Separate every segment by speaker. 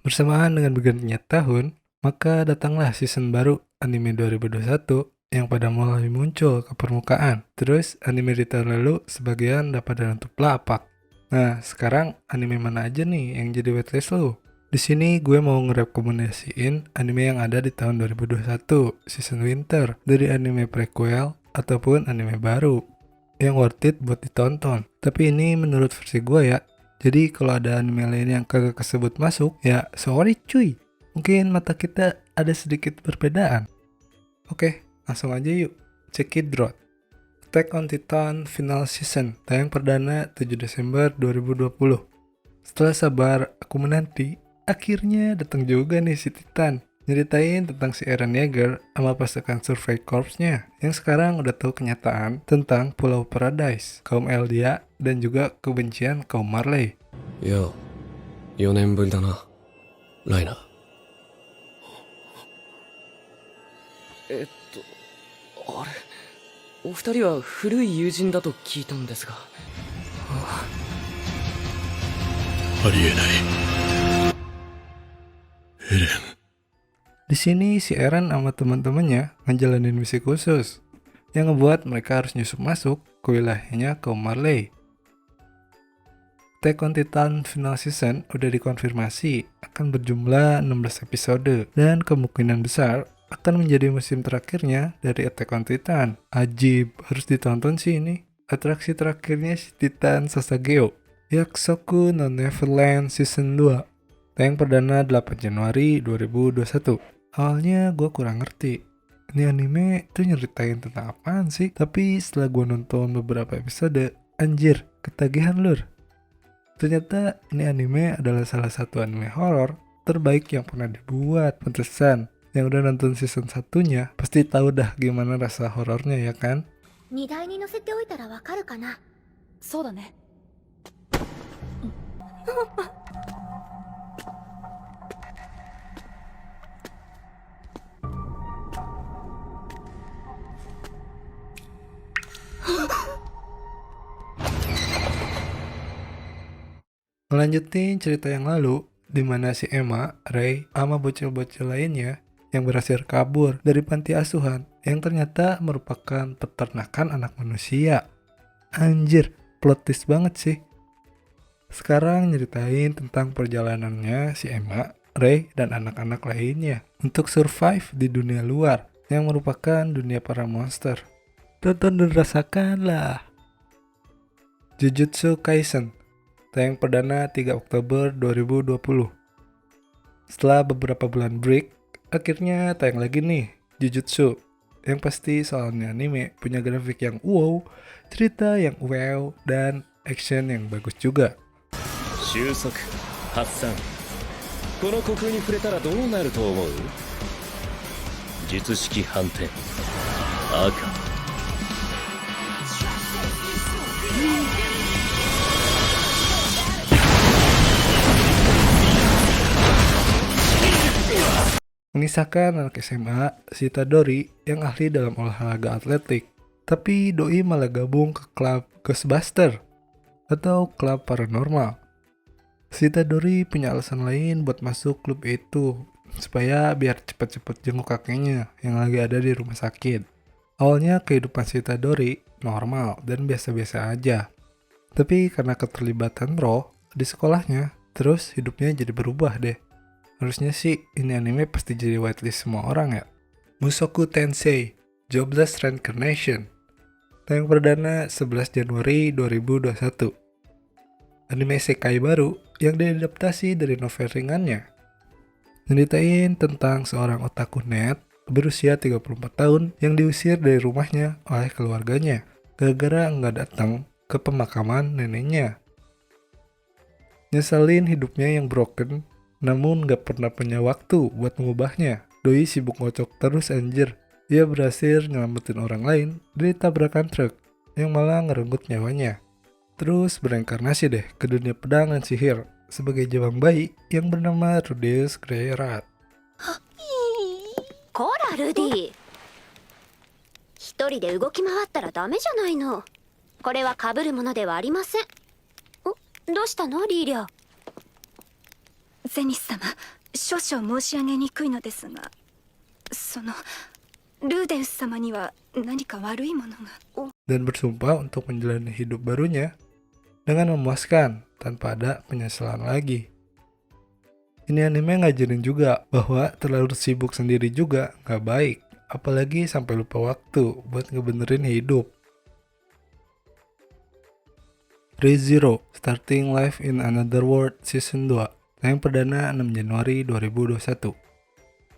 Speaker 1: Bersamaan dengan bergantinya tahun, maka datanglah season baru anime 2021 yang pada mulai muncul ke permukaan. Terus anime di tahun lalu sebagian dapat dalam lapak. Nah, sekarang anime mana aja nih yang jadi waitlist lu? Di sini gue mau ngerekomendasiin anime yang ada di tahun 2021, season winter, dari anime prequel ataupun anime baru yang worth it buat ditonton. Tapi ini menurut versi gue ya. Jadi kalau ada anime lain yang kagak kesebut masuk, ya sorry cuy. Mungkin mata kita ada sedikit perbedaan. Oke, langsung aja yuk. Cekidot. Attack on Titan Final Season, tayang perdana 7 Desember 2020. Setelah sabar aku menanti, akhirnya datang juga nih si Titan. Nyeritain tentang si Eren Yeager sama pasukan Survey Corps-nya yang sekarang udah tahu kenyataan tentang Pulau Paradise, kaum Eldia, dan juga kebencian kaum Marley.
Speaker 2: よう、4年ぶりだな、ライナー。あれ、お二人は古い友人だと聞いたんですが。
Speaker 3: ありえない。エレン。
Speaker 1: Di sini si Eren sama teman-temannya ngejalanin misi khusus yang ngebuat mereka harus nyusup masuk ke wilayahnya kaum Marley. Attack on Titan Final Season udah dikonfirmasi akan berjumlah 16 episode dan kemungkinan besar akan menjadi musim terakhirnya dari Attack on Titan. Ajib, harus ditonton sih ini. Atraksi terakhirnya si Titan Sasageo, Yakusoku no Neverland Season 2, tayang perdana 8 Januari 2021. Awalnya gue kurang ngerti ini anime tuh nyeritain tentang apaan sih, tapi setelah gue nonton beberapa episode, anjir, ketagihan lur. Ternyata ini anime adalah salah satu anime horor terbaik yang pernah dibuat. Pantesan yang udah nonton season satunya pasti tahu dah gimana rasa horornya ya kan?
Speaker 4: 荷台に乗せておいたらわかるかな。
Speaker 5: そうだね。
Speaker 1: Ngelanjutin cerita yang lalu, di mana si Emma, Ray, sama bocil-bocil lainnya yang berhasil kabur dari panti asuhan yang ternyata merupakan peternakan anak manusia. Anjir, plot twist banget sih. Sekarang nyeritain tentang perjalanannya si Emma, Ray, dan anak-anak lainnya untuk survive di dunia luar yang merupakan dunia para monster. Tonton dan rasakan lah. Jujutsu Kaisen, tayang perdana 3 Oktober 2020. Setelah beberapa bulan break, akhirnya tayang lagi nih Jujutsu. Yang pasti soalnya anime punya grafik yang wow, cerita yang wow, dan action yang bagus juga.
Speaker 6: 収束発散、この虚空に触れたらどうなると思う？術式反転赤。
Speaker 1: Mengisahkan anak SMA, si Itadori yang ahli dalam olahraga atletik. Tapi doi malah gabung ke klub Ghostbuster atau klub paranormal. Si Itadori punya alasan lain buat masuk klub itu, supaya biar cepet-cepet jenguk kakeknya yang lagi ada di rumah sakit. Awalnya kehidupan si Itadori normal dan biasa-biasa aja. Tapi karena keterlibatan roh di sekolahnya, terus hidupnya jadi berubah deh. Harusnya sih ini anime pasti jadi whitelist semua orang ya. Mushoku Tensei Jobless Reincarnation, tayang perdana 11 Januari 2021. Anime isekai baru yang diadaptasi dari novel ringannya. Nyeritain tentang seorang otaku net berusia 34 tahun yang diusir dari rumahnya oleh keluarganya gara-gara nggak datang ke pemakaman neneknya. Nyeselin hidupnya yang broken, namun gak pernah punya waktu buat mengubahnya. Doi sibuk ngocok terus anjir. Ia berhasil nyelamatin orang lain dari tabrakan truk yang malah ngerenggut nyawanya. Terus bereinkarnasi deh ke dunia pedang dan sihir sebagai jabang bayi yang bernama Rudeus Greyrat.
Speaker 4: こらルディ、一人で動き回ったらダメじゃないの。これは被るものではありません。どうしたのリーリャ？
Speaker 5: ゼニス様、少々申し上げにくいのですが、ルーデウス様には何か悪いものが。
Speaker 1: dan bersumpah untuk menjalani hidup barunya dengan memuaskan tanpa ada penyesalan lagi. Ini anime ngajarin juga bahwa terlalu sibuk sendiri juga nggak baik, apalagi sampai lupa waktu buat ngebenerin hidup. Re:Zero, Starting Life in Another World Season 2, tayang perdana 6 Januari 2021.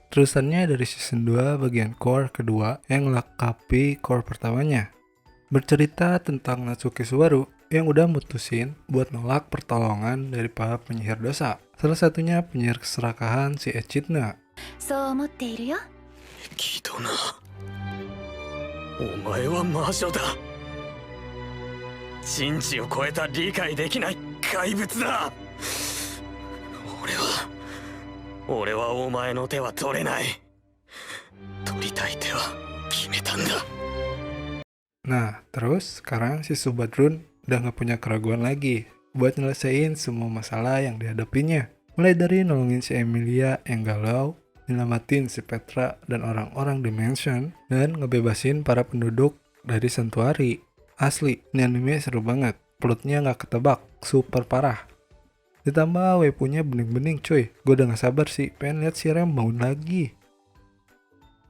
Speaker 1: Terusannya dari Season 2 bagian core kedua yang melengkapi core pertamanya. Bercerita tentang Natsuki Subaru yang udah mutusin buat nolak pertolongan dari para penyihir dosa. Salah satunya penyihir keserakahan si Echidna.
Speaker 5: そう思っているよ。
Speaker 3: キドナ、お前は魔女だ。人知を超えた理解できない怪物だ。俺はお前の手は取れない。取りたい手は決めたんだ。
Speaker 1: Nah, terus sekarang si Subadrun udah gak punya keraguan lagi buat nyelesain semua masalah yang dihadapinya. Mulai dari nolongin si Emilia yang galau, nyelamatin si Petra dan orang-orang di mansion, dan ngebebasin para penduduk dari Santuari. Asli, ini anime seru banget. Plotnya gak ketebak, super parah. Ditambah waifunya bening-bening cuy. Gue udah gak sabar sih, pengen lihat si Rem bangun lagi.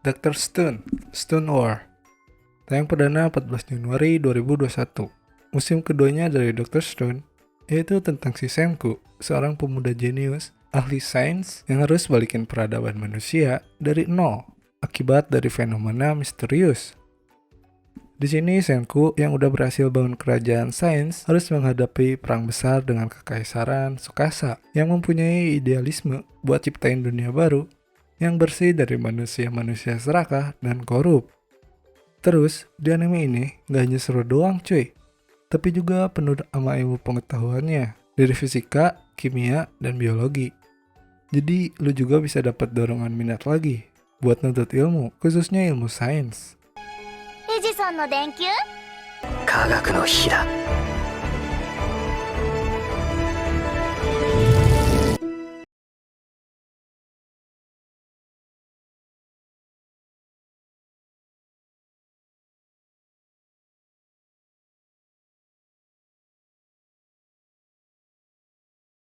Speaker 1: Dr. Stone, Stone War, tayang perdana 14 Januari 2021. Musim keduanya dari Dr. Stone, yaitu tentang si Senku, seorang pemuda jenius, ahli sains yang harus balikin peradaban manusia dari nol akibat dari fenomena misterius. Di sini Senku yang udah berhasil bangun kerajaan sains harus menghadapi perang besar dengan kekaisaran Tsukasa yang mempunyai idealisme buat ciptain dunia baru yang bersih dari manusia-manusia serakah dan korup. Terus, di anime ini gak hanya seru doang cuy, tapi juga penuh sama ilmu pengetahuannya dari fisika, kimia, dan biologi. Jadi, lu juga bisa dapat dorongan minat lagi buat nuntut ilmu, khususnya ilmu sains.
Speaker 4: エジソンの電球？
Speaker 3: 科学の火だ。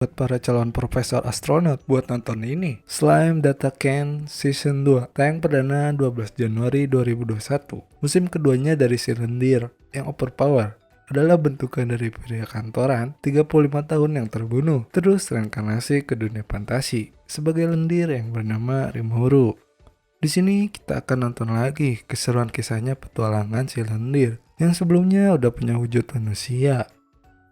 Speaker 1: Buat para calon profesor astronot buat nonton ini. Slime Data Can Season 2, tayang perdana 12 Januari 2021. Musim keduanya dari si lendir yang overpower adalah bentukan dari pria kantoran 35 tahun yang terbunuh, terus reinkarnasi ke dunia fantasi sebagai lendir yang bernama Rimuru. Di sini kita akan nonton lagi keseruan kisahnya petualangan si lendir yang sebelumnya udah punya wujud manusia.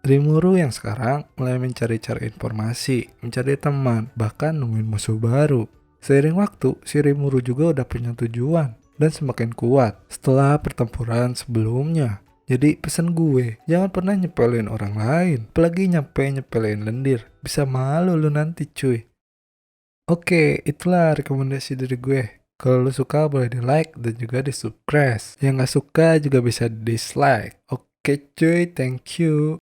Speaker 1: Rimuru yang sekarang mulai mencari-cari informasi, mencari teman, bahkan nemuin musuh baru. Seiring waktu, si Rimuru juga udah punya tujuan dan semakin kuat setelah pertempuran sebelumnya. Jadi pesan gue, jangan pernah nyepelin orang lain, apalagi nyepelin lendir. Bisa malu lu nanti cuy. Oke, itulah rekomendasi dari gue. Kalau lu suka boleh di like dan juga di subscribe. Yang gak suka juga bisa di dislike. Oke cuy, thank you.